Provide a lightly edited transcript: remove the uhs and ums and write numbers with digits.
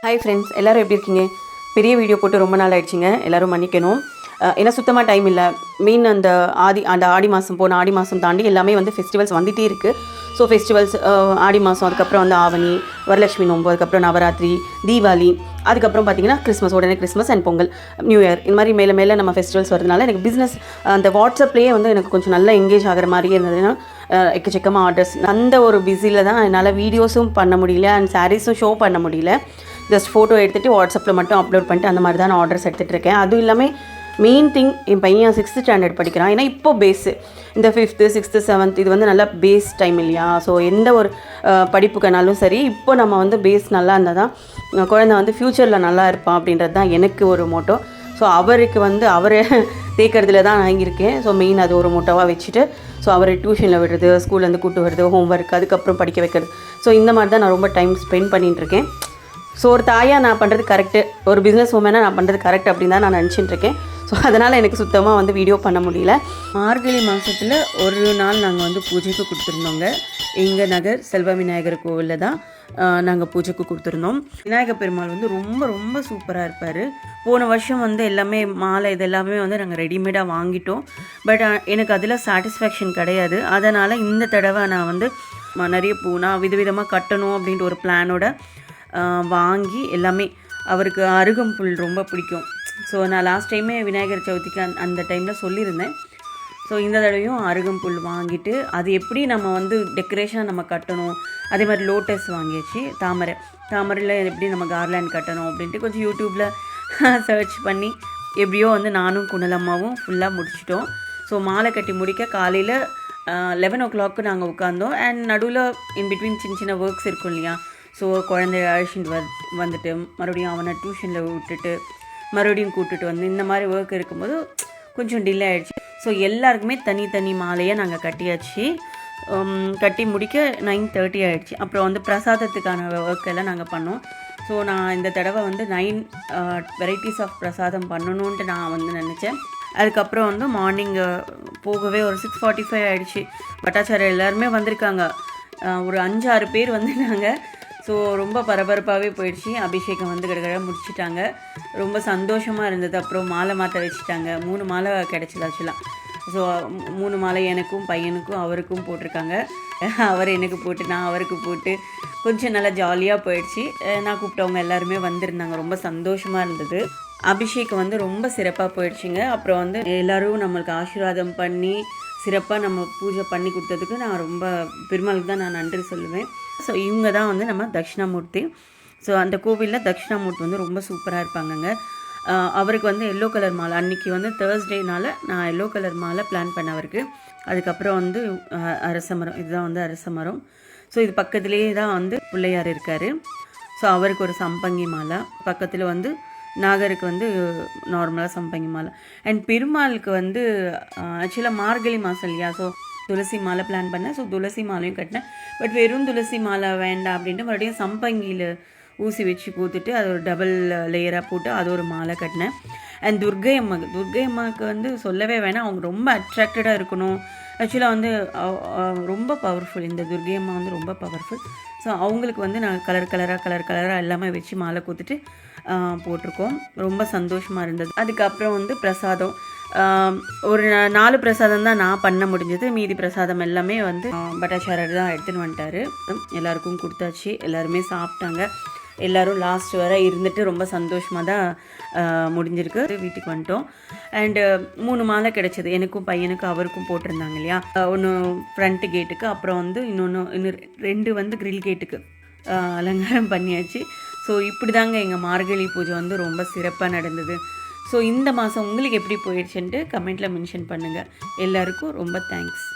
Hi friends, எல்லோரும் எப்படி இருக்கீங்க? பெரிய வீடியோ போட்டு ரொம்ப நாள் ஆயிடுச்சிங்க, எல்லோரும் மன்னிக்கணும். ஏன்னா சுத்தமாக டைம் இல்லை. மெயின் அந்த ஆடி மாதம் போன ஆடி மாதம் தாண்டி எல்லாமே வந்து ஃபெஸ்டிவல்ஸ் வந்துகிட்டே இருக்குது. ஸோ ஃபெஸ்டிவல்ஸ் ஆடி மாதம், அதுக்கப்புறம் வந்து ஆவணி, வரலட்சுமி நோம்பு, அதுக்கப்புறம் நவராத்திரி, தீபாவளி, அதுக்கப்புறம் பார்த்திங்கன்னா கிறிஸ்மஸ், உடனே Christmas and Pongal, new year, இந்த மாதிரி மேலே மேலே நம்ம ஃபெஸ்டிவல்ஸ் வரதுனால எனக்கு பிஸ்னஸ் அந்த வாட்ஸ்அப்லேயே வந்து எனக்கு கொஞ்சம் நல்லா எங்கேஜ் ஆகிற மாதிரியே இருந்ததுன்னா எக்கச்சக்கமாக ஆர்டர்ஸ். அந்த ஒரு பிஸியில் தான் என்னால் வீடியோஸும் பண்ண முடியல அண்ட் சாரீஸும் ஷோ பண்ண முடியல. ஜஸ்ட் ஃபோட்டோ எடுத்துகிட்டு வாட்ஸ்அப்பில் மட்டும் அப்லோட் பண்ணிட்டு அந்த மாதிரி தான் நான் ஆர்டர்ஸ் எடுத்துகிட்டு இருக்கேன். அதுவும் இல்லாமல் மெயின் திங், என் பையன் 6th ஸ்டாண்டர்ட் படிக்கிறான். ஏன்னா இப்போ பேஸு இந்த 5th 6th 7th இது வந்து நல்லா பேஸ் டைம் இல்லையா? ஸோ எந்த ஒரு படிப்புக்குனாலும் சரி, இப்போ நம்ம வந்து பேஸ் நல்லா இருந்தால் தான் குழந்தை வந்து ஃப்யூச்சரில் நல்லா இருப்பான் அப்படின்றது தான் எனக்கு ஒரு மோட்டோ. ஸோ அவருக்கு வந்து அவரை தேக்கிறதுல தான் நான் இருக்கேன். ஸோ மெயின் அது ஒரு மோட்டோவாக வச்சுட்டு, ஸோ அவரை டியூஷனில் விடுறது, ஸ்கூல்லேருந்து கூட்டு வருது, ஹோம் ஒர்க், அதுக்கப்புறம் படிக்க வைக்கிறது. ஸோ இந்த மாதிரி தான் நான் ரொம்ப டைம் ஸ்பெண்ட் பண்ணிகிட்ருக்கேன். ஸோ ஒரு தாயாக நான் பண்ணுறது கரெக்டு, ஒரு பிஸ்னஸ் உமனாக நான் பண்ணுறது கரெக்ட் அப்படின்னு தான் நான் நினச்சிட்டு இருக்கேன். ஸோ அதனால் எனக்கு சுத்தமாக வந்து வீடியோ பண்ண முடியல. மார்கழி மாதத்தில் ஒரு நாள் நாங்கள் வந்து பூஜைக்கு கொடுத்துருந்தோங்க. எங்கள் நகர் செல்வ விநாயகர் கோவிலில் தான் நாங்கள் பூஜைக்கு கொடுத்துருந்தோம். விநாயகர் பெருமாள் வந்து ரொம்ப ரொம்ப சூப்பராக இருப்பார். போன வருஷம் வந்து எல்லாமே மாலை இது எல்லாமே வந்து நாங்கள் ரெடிமேடாக வாங்கிட்டோம். பட் எனக்கு அதில் சாட்டிஸ்ஃபேக்ஷன் கிடையாது. அதனால் இந்த தடவை நான் வந்து நிறைய நான் விதவிதமாக கட்டணும் அப்படின்ட்டு ஒரு பிளானோட வாங்கி எல்லாமே. அவருக்கு அருகம்புல் ரொம்ப பிடிக்கும். ஸோ நான் லாஸ்ட் டைமே விநாயகர் சதுர்த்திக்கு அந்த டைமில் சொல்லியிருந்தேன். ஸோ இந்த தடவையும் அருகம்புல் வாங்கிட்டு அது எப்படி நம்ம வந்து டெக்கரேஷனாக நம்ம கட்டணும், அதே மாதிரி லோட்டஸ் வாங்கியாச்சு. தாமரையில் எப்படி நம்ம கார்லேண்ட் கட்டணும் அப்படின்ட்டு கொஞ்சம் யூடியூப்பில் சர்ச் பண்ணி எப்படியோ வந்து நானும் குணலம்மாவும் ஃபுல்லாக முடிச்சிட்டோம். ஸோ மாலை கட்டி முடிக்க காலையில் 11 o'clock நாங்கள் உட்காந்தோம். அண்ட் நடுவில் இன்பிட்வீன் சின்ன சின்ன ஒர்க்ஸ் இருக்கும் இல்லையா? ஸோ குழந்தைய அழைச்சிட்டு வந்துட்டு மறுபடியும் அவனை டியூஷனில் விட்டுட்டு மறுபடியும் கூப்பிட்டுட்டு வந்து இந்த மாதிரி ஒர்க் இருக்கும்போது கொஞ்சம் டிலே ஆகிடுச்சு. ஸோ எல்லாருக்குமே தனி மாலையை நாங்கள் கட்டியாச்சு. கட்டி முடிக்க 9:30 ஆகிடுச்சு. அப்புறம் வந்து பிரசாதத்துக்கான ஒர்க் எல்லாம் நாங்கள் பண்ணோம். ஸோ நான் இந்த தடவை வந்து 9 வெரைட்டிஸ் ஆஃப் பிரசாதம் பண்ணணுன்ட்டு நான் வந்து நினச்சேன். அதுக்கப்புறம் வந்து மார்னிங் போகவே ஒரு 6:45 ஆகிடுச்சு. பட்டாச்சாரம் எல்லாருமே வந்திருக்காங்க. ஒரு 5-6 பேர் வந்துட்டாங்க. ஸோ ரொம்ப பரபரப்பாகவே போயிடுச்சு. அபிஷேகம் வந்து கடை முடிச்சுட்டாங்க. ரொம்ப சந்தோஷமாக இருந்தது. அப்புறம் மாலை மாற்ற வச்சுட்டாங்க. 3 மாலை கிடச்சிது ஆக்சுவலாக. ஸோ 3 மாலை எனக்கும் பையனுக்கும் அவருக்கும் போட்டிருக்காங்க. அவர் எனக்கு போட்டு நான் அவருக்கு போட்டு கொஞ்சம் நல்லா ஜாலியாக போயிடுச்சு. நான் கூப்பிட்டவங்க எல்லாருமே வந்திருந்தாங்க. ரொம்ப சந்தோஷமாக இருந்தது. அபிஷேகம் வந்து ரொம்ப சிறப்பாக போயிடுச்சுங்க. அப்புறம் வந்து எல்லோரும் நம்மளுக்கு ஆசீர்வாதம் பண்ணி சிறப்பாக நம்ம பூஜை பண்ணி கொடுத்ததுக்கு நான் ரொம்ப பெருமாளுக்கு தான் நான் நன்றி சொல்லுவேன். ஸோ இவங்க தான் வந்து நம்ம தட்சிணாமூர்த்தி. ஸோ அந்த கோவிலில் தட்சிணாமூர்த்தி வந்து ரொம்ப சூப்பராக இருப்பாங்கங்க. அவருக்கு வந்து எல்லோ கலர் மாலை, அன்றைக்கி வந்து தேர்ஸ்டேனால் நான் எல்லோ கலர் மாலை பிளான் பண்ண அவருக்கு. அதுக்கப்புறம் வந்து அரசமரம், இதுதான் வந்து அரசமரம். ஸோ இது பக்கத்துலேயே தான் வந்து பிள்ளையார் இருக்கார். ஸோ அவருக்கு ஒரு சம்பங்கி மாலை, பக்கத்தில் வந்து நாகருக்கு வந்து நார்மலாக சம்பங்கி மாலை. அண்ட் பெருமாளுக்கு வந்து ஆக்சுவலாக மார்கழி மாதம் இல்லையா? ஸோ துளசி மாலை பிளான் பண்ணேன். ஸோ துளசி மாலையும் கட்டினேன். பட் வெறும் துளசி மாலை வேண்டாம் அப்படின்ட்டு மறுபடியும் சம்பங்கியில் ஊசி வச்சு பூத்துட்டு அது ஒரு டபுள் லேயராக போட்டு அது ஒரு மாலை கட்டினேன். அண்ட் துர்கை அம்மாவுக்கு வந்து சொல்லவே வேணாம், அவங்க ரொம்ப அட்ராக்டடாக இருக்கணும். ஆக்சுவலாக வந்து ரொம்ப பவர்ஃபுல், இந்த துர்கை அம்மா வந்து ரொம்ப பவர்ஃபுல். ஸோ அவங்களுக்கு வந்து நான் கலர் கலராக எல்லாமே வச்சு மாலை கொடுத்துட்டு போட்டிருக்கோம். ரொம்ப சந்தோஷமாக இருந்தது. அதுக்கப்புறம் வந்து பிரசாதம் ஒரு 4 பிரசாதம் தான் நான் பண்ண முடிஞ்சது. மீதி பிரசாதம் எல்லாமே வந்து பட்டாச்சாரர் தான் எடுத்துன்னு வந்துட்டார். எல்லாருக்கும் கொடுத்தாச்சு. எல்லாருமே சாப்பிட்டாங்க. எல்லோரும் லாஸ்ட் வரை இருந்துட்டு ரொம்ப சந்தோஷமாக தான் முடிஞ்சிருக்கு. வீட்டுக்கு வந்துட்டோம். அண்டு 3 மாலை கிடச்சிது. எனக்கும் பையனுக்கும் அவருக்கும் போட்டிருந்தாங்க இல்லையா? ஒன்று ஃப்ரண்ட் கேட்டுக்கு, அப்புறம் வந்து இன்னும் 2 வந்து கிரில் கேட்டுக்கு அலங்காரம் பண்ணியாச்சு. ஸோ இப்படி தாங்க எங்கள் மார்கழி பூஜை வந்து ரொம்ப சிறப்பாக நடந்தது. ஸோ இந்த மாதம் உங்களுக்கு எப்படி போயிடுச்சுன்ட்டு கமெண்ட்டில் மென்ஷன் பண்ணுங்கள். எல்லாருக்கும் ரொம்ப தேங்க்ஸ்.